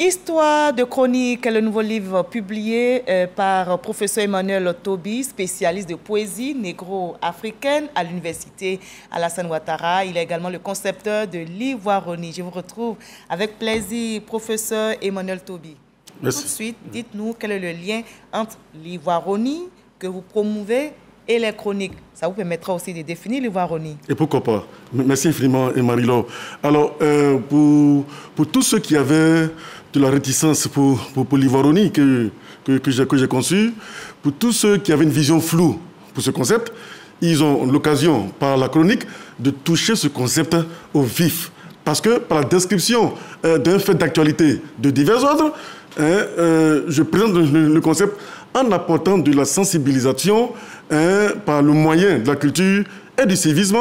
Histoire de chronique est le nouveau livre publié par professeur Emmanuel Toby, spécialiste de poésie négro-africaine à l'université Alassane Ouattara. Il est également le concepteur de l'ivoironie. Je vous retrouve avec plaisir, professeur Emmanuel Toby. Merci. Tout de suite, dites-nous quel est le lien entre l'ivoironie que vous promouvez et les chroniques. Ça vous permettra aussi de définir l'ivoironie. Et pourquoi pas. Merci infiniment, Marie-Laure. Alors, pour tous ceux qui avaient de la réticence pour l'ivoironie que j'ai conçue, pour tous ceux qui avaient une vision floue pour ce concept, ils ont l'occasion, par la chronique, de toucher ce concept au vif. Parce que par la description d'un fait d'actualité de divers ordres, je présente le concept en apportant de la sensibilisation par le moyen de la culture et du civisme,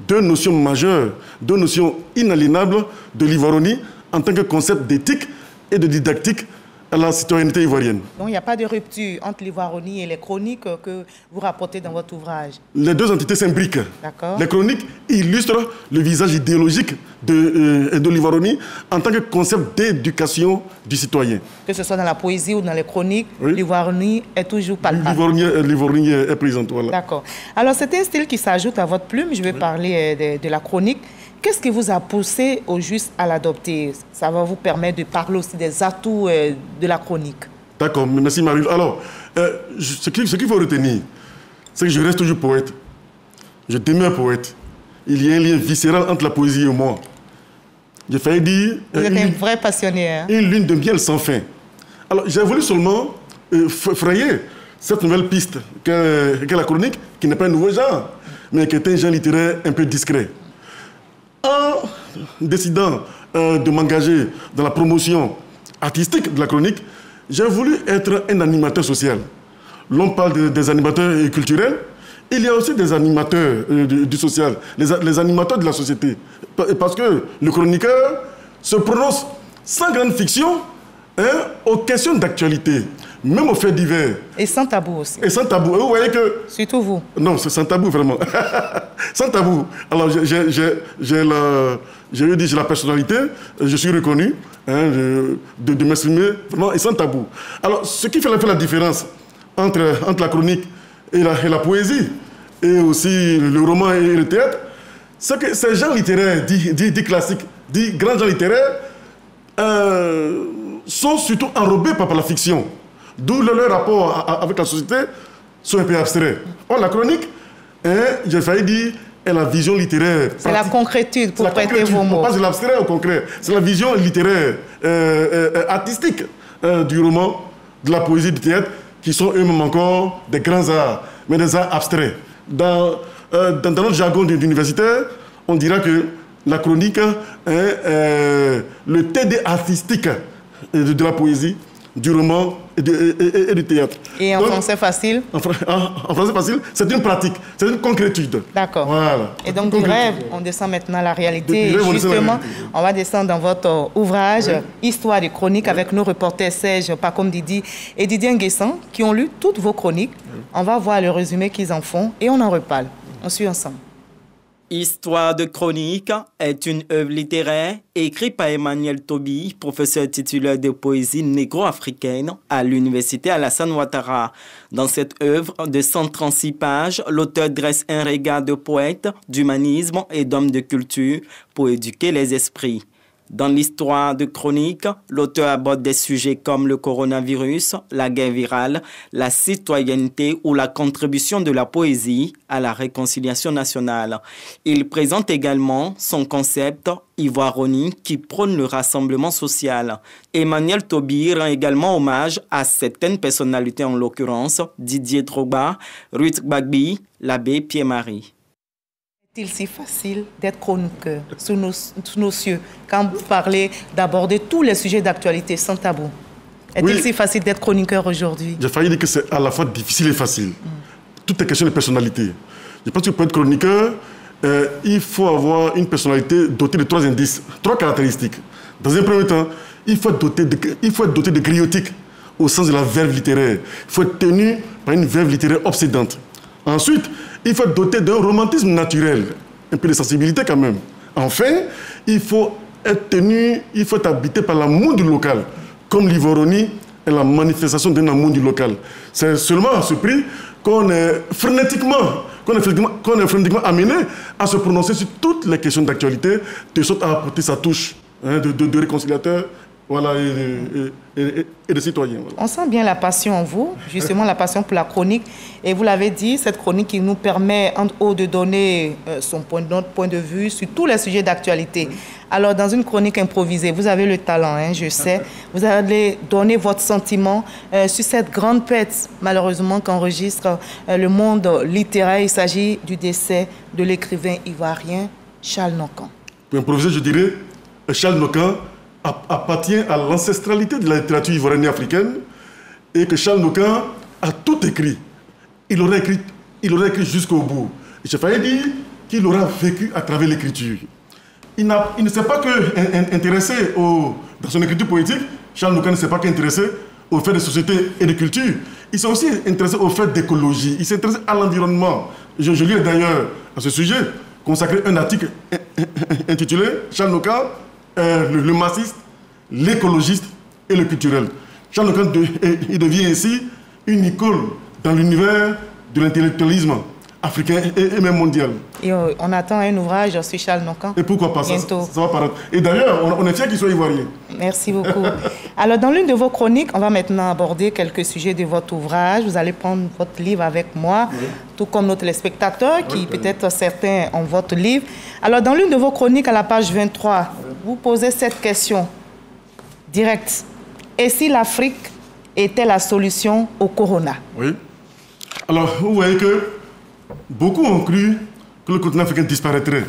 deux notions majeures, deux notions inaliénables de l'ivoironie en tant que concept d'éthique et de didactique à la citoyenneté ivoirienne. Donc il n'y a pas de rupture entre l'ivoironie et les chroniques que vous rapportez dans votre ouvrage. Les deux entités s'imbriquent. D'accord. Les chroniques illustrent le visage idéologique de l'ivoironie en tant que concept d'éducation du citoyen. Que ce soit dans la poésie ou dans les chroniques, oui, l'ivoironie est toujours palpable. L'ivoironie est présente, voilà. D'accord. Alors c'est un style qui s'ajoute à votre plume. Je vais parler de la chronique. Qu'est-ce qui vous a poussé au juste à l'adopter? Ça va vous permettre de parler aussi des atouts de la chronique. D'accord, merci Marie. Alors, ce qu'il faut retenir, c'est que je reste toujours poète. Je demeure poète. Il y a un lien viscéral entre la poésie et moi. J'ai failli dire... Vous êtes un vrai passionné. Hein? Une lune de miel sans fin. Alors, j'ai voulu seulement frayer cette nouvelle piste qu'est la chronique, qui n'est pas un nouveau genre, mais qui est un genre littéraire un peu discret. En décidant de m'engager dans la promotion artistique de la chronique, j'ai voulu être un animateur social. L'on parle des animateurs culturels, il y a aussi des animateurs du social, les animateurs de la société. Parce que le chroniqueur se prononce sans grande fiction aux questions d'actualité, même aux faits divers. Et sans tabou aussi. Et sans tabou. Et vous voyez que... Surtout vous. Non, c'est sans tabou, vraiment. Sans tabou. Alors, j'ai la personnalité, je suis reconnu de m'exprimer vraiment et sans tabou. Alors, ce qui fait la différence entre la chronique et la poésie, et aussi le roman et le théâtre, c'est que ces genres littéraires, dits classiques, dits grands genres littéraires, sont surtout enrobés par la fiction. D'où leur rapport avec la société sont un peu abstraits. Or, la chronique, j'ai failli dire, est la vision littéraire. C'est la concrétude pour prêter vos mots. On passe de l'abstrait au concret. C'est la vision littéraire, artistique du roman, de la poésie, du théâtre, qui sont eux-mêmes encore des grands arts, mais des arts abstraits. Dans notre jargon d'universitaire, on dira que la chronique est le TD artistique de la poésie, du roman et du théâtre. Et en français facile? En français facile, c'est une pratique, c'est une concrétude. D'accord. Voilà. Et donc du rêve, on descend maintenant à la réalité. Justement, on va descendre dans votre ouvrage, oui, Histoire de chronique, avec nos reporters Serge Pacom Didi et Didier Nguessan, qui ont lu toutes vos chroniques. Oui. On va voir le résumé qu'ils en font et on en reparle. On suit ensemble. Histoire de chronique est une œuvre littéraire écrite par Emmanuel Toby, professeur titulaire de poésie négro-africaine à l'université Alassane Ouattara. Dans cette œuvre de 136 pages, l'auteur dresse un regard de poète, d'humanisme et d'homme de culture pour éduquer les esprits. Dans l'histoire de chronique, l'auteur aborde des sujets comme le coronavirus, la guerre virale, la citoyenneté ou la contribution de la poésie à la réconciliation nationale. Il présente également son concept ivoironie qui prône le rassemblement social. Emmanuel Toby rend également hommage à certaines personnalités, en l'occurrence Didier Drogba, Ruth Gbagbo, l'abbé Pierre-Marie. Est-il si facile d'être chroniqueur sous nos cieux quand vous parlez d'aborder tous les sujets d'actualité sans tabou? Est-il si facile d'être chroniqueur aujourd'hui? J'ai failli dire que c'est à la fois difficile et facile. Tout est question de personnalité. Je pense que pour être chroniqueur, il faut avoir une personnalité dotée de 3 indices, 3 caractéristiques. Dans un premier temps, il faut être doté de griotique au sens de la verve littéraire. Il faut être tenu par une verve littéraire obsédante. Ensuite, il faut être doté d'un romantisme naturel, un peu de sensibilité quand même. Enfin, il faut être habité par l'amour du local. comme l'Ivoironie, est la manifestation d'un amour du local. C'est seulement à ce prix qu'on est frénétiquement amené à se prononcer sur toutes les questions d'actualité, de sorte à apporter sa touche de réconciliateur, voilà, et de citoyen. Voilà. On sent bien la passion en vous, justement la passion pour la chronique. Et vous l'avez dit, cette chronique qui nous permet, entre autres, de donner notre point de vue sur tous les sujets d'actualité. Alors, dans une chronique improvisée, vous avez le talent, hein, je sais. Vous allez donner votre sentiment sur cette grande perte, malheureusement, qu'enregistre le monde littéraire. Il s'agit du décès de l'écrivain ivoirien Charles Nockan. Pour improviser, je dirais, Charles Nockan appartient à l'ancestralité de la littérature ivoirienne et africaine, et que Charles Nockan a tout écrit. Il aurait écrit jusqu'au bout. Et j'ai failli dire qu'il aura vécu à travers l'écriture. Il ne s'est pas que intéressé dans son écriture poétique. Charles Nockan ne s'est pas qu'intéressé aux faits de société et de culture. Il s'est aussi intéressé aux faits d'écologie. Il s'est intéressé à l'environnement. Je lis d'ailleurs à ce sujet consacré un article intitulé Charles Nockan, le marxiste, l'écologiste et le culturel. Charles Nockan il devient ainsi une icône dans l'univers de l'intellectualisme africain et même mondial. Et on attend un ouvrage sur Charles Nockan. Et pourquoi pas, bientôt. Ça va paraître. Et d'ailleurs, on est fiers qu'il soit ivoirien. Merci beaucoup. Alors, dans l'une de vos chroniques, on va maintenant aborder quelques sujets de votre ouvrage. Vous allez prendre votre livre avec moi, tout comme nos téléspectateurs, qui peut-être certains ont votre livre. Alors, dans l'une de vos chroniques, à la page 23, vous posez cette question directe. Et si l'Afrique était la solution au corona? Oui. Alors, vous voyez que beaucoup ont cru que le continent africain disparaîtrait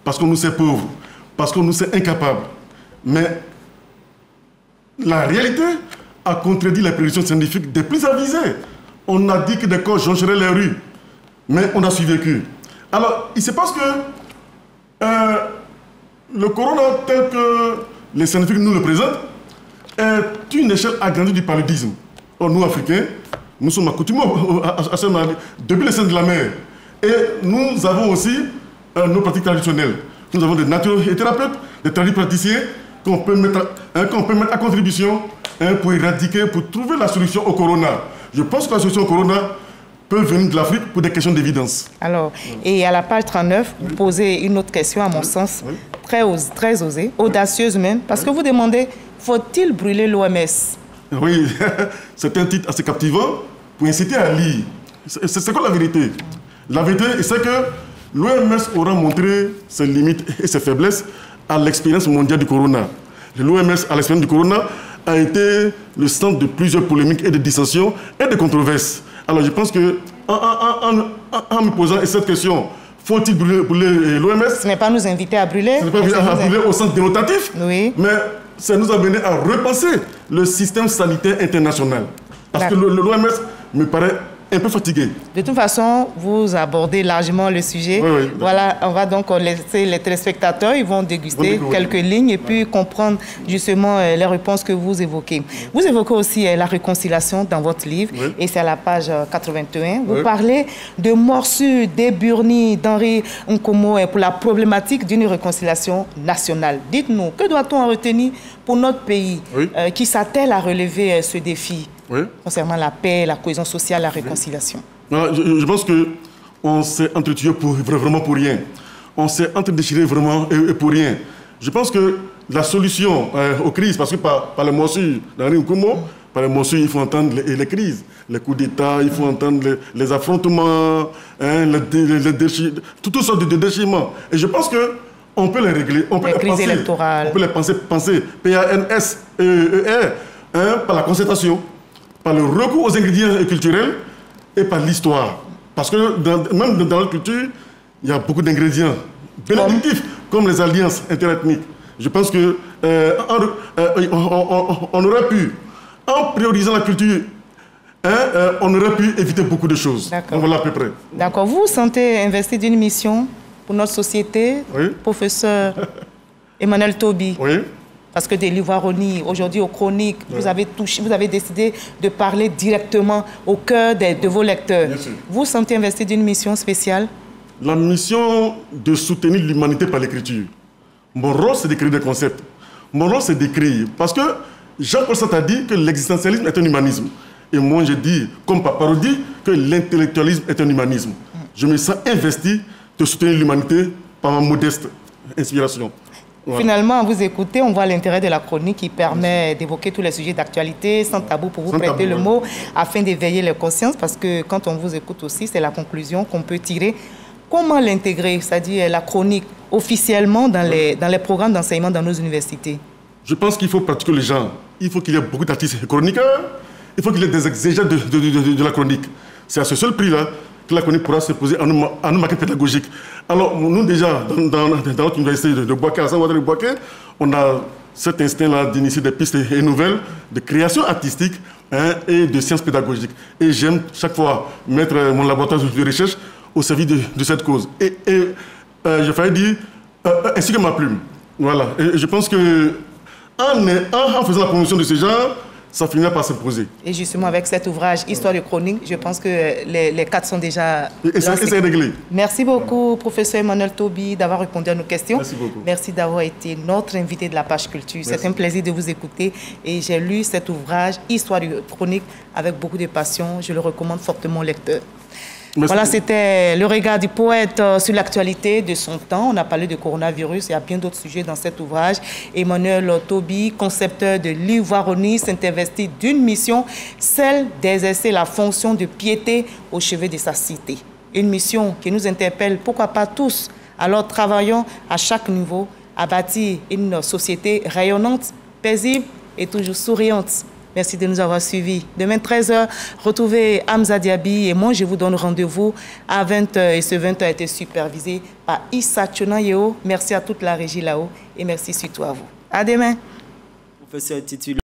parce qu'on nous sait pauvres, parce qu'on nous sait incapables. Mais la réalité a contredit les prédictions scientifiques des plus avisées. On a dit que des corps joncheraient les rues, mais on a survécu. Alors, il se passe que le corona tel que les scientifiques nous le présentent est une échelle agrandie du paludisme. Or, nous, Africains, nous sommes accoutumés à ce maladie depuis les scènes de la mer. Et nous avons aussi nos pratiques traditionnelles. Nous avons des naturothérapeutes, des tradipraticiens qu'on peut mettre à contribution pour éradiquer, pour trouver la solution au corona. Je pense que la solution au corona peut venir de l'Afrique pour des questions d'évidence. Alors, et à la page 39, vous posez une autre question, à mon sens, très osée, audacieuse même, parce que vous demandez, faut-il brûler l'OMS? Oui, c'est un titre assez captivant pour inciter à lire. C'est quoi la vérité? La vérité, c'est que l'OMS aura montré ses limites et ses faiblesses à l'expérience mondiale du corona. L'OMS, à l'expérience du corona, a été le centre de plusieurs polémiques et de dissensions et de controverses. Alors je pense que, en me posant cette question, faut-il brûler l'OMS? Ce n'est pas nous inviter à brûler. Ce n'est pas à brûler au sens dénotatif, oui. Mais ça nous a amené à repenser le système sanitaire international. Parce que l'OMS me paraît un peu fatigué. De toute façon, vous abordez largement le sujet. Oui. Voilà, on va donc laisser les téléspectateurs, ils vont déguster quelques lignes et puis comprendre justement les réponses que vous évoquez. Vous évoquez aussi la réconciliation dans votre livre, et c'est à la page 81. Vous parlez de morsures d'Eburni d'Henri Nkomo pour la problématique d'une réconciliation nationale. Dites-nous, que doit-on en retenir pour notre pays qui s'attelle à relever ce défi concernant la paix, la cohésion sociale, la réconciliation? Je pense qu'on s'est entretué vraiment pour rien. On s'est entredéchiré vraiment et pour rien. Je pense que la solution aux crises, parce que par les morsures d'Henri Nkomo, par les morsures, il faut entendre les crises, les coups d'État, il faut entendre les affrontements, toutes sortes de déchirements. Et je pense qu'on peut les régler, on peut les penser. Électorales. On peut les penser PANSER, par la concertation, par le recours aux ingrédients culturels et par l'histoire. Parce que même dans notre culture, il y a beaucoup d'ingrédients bénédictifs, comme les alliances interethniques. Je pense qu'on aurait pu, en priorisant la culture, on aurait pu éviter beaucoup de choses. Donc voilà à peu près. D'accord. Vous vous sentez investi d'une mission pour notre société, professeur Emmanuel Toby? Oui. Parce que de l'Ivoironie, aujourd'hui aux chroniques, vous avez décidé de parler directement au cœur de vos lecteurs. Vous sentez investi d'une mission spéciale? La mission de soutenir l'humanité par l'écriture. Mon rôle, c'est d'écrire des concepts. Mon rôle, c'est d'écrire. Parce que Jean-Paul Sartre a dit que l'existentialisme est un humanisme. Et moi, je dis, comme par parodie, que l'intellectualisme est un humanisme. Je me sens investi de soutenir l'humanité par ma modeste inspiration. Voilà. Finalement, à vous écouter, on voit l'intérêt de la chronique qui permet d'évoquer tous les sujets d'actualité sans tabou pour vous prêter le mot afin d'éveiller les consciences, parce que quand on vous écoute aussi, c'est la conclusion qu'on peut tirer. Comment l'intégrer, c'est-à-dire la chronique, officiellement dans les programmes d'enseignement dans nos universités? Je pense qu'il faut pratiquer les gens. Il faut qu'il y ait beaucoup d'artistes chroniqueurs. Il faut qu'il y ait des exégètes de la chronique. C'est à ce seul prix-là que la chronique pourra se poser en une maquette pédagogique. Alors, nous, déjà, dans notre université de Bouaké, à Saint-Ouattara-Bouaké, on a cet instinct-là d'initier des pistes et nouvelles de création artistique et de sciences pédagogiques. Et j'aime chaque fois mettre mon laboratoire de recherche au service de cette cause. Je failli dire, ainsi que ma plume. Voilà. Et je pense que en faisant la promotion de ce genre, ça finira par s'imposer. Et justement, avec cet ouvrage, Histoire de chronique, je pense que les quatre sont déjà... Et c'est réglé. Merci beaucoup, professeur Emmanuel Toby, d'avoir répondu à nos questions. Merci beaucoup. Merci d'avoir été notre invité de la page culture. C'est un plaisir de vous écouter. Et j'ai lu cet ouvrage, Histoire de chronique, avec beaucoup de passion. Je le recommande fortement au lecteur. Merci. Voilà, c'était le regard du poète sur l'actualité de son temps. On a parlé de coronavirus, il y a bien d'autres sujets dans cet ouvrage. Emmanuel Toby, concepteur de l'Ivoironie, s'est investi d'une mission, celle d'exercer la fonction de piété au chevet de sa cité. Une mission qui nous interpelle, pourquoi pas tous. Alors travaillons à chaque niveau à bâtir une société rayonnante, paisible et toujours souriante. Merci de nous avoir suivis. Demain, 13h, retrouvez Hamza Diaby et moi, je vous donne rendez-vous à 20h. Et ce 20h a été supervisé par Issa Tchonayeo. Merci à toute la régie là-haut et merci surtout à vous. À demain. Professeur titulaire.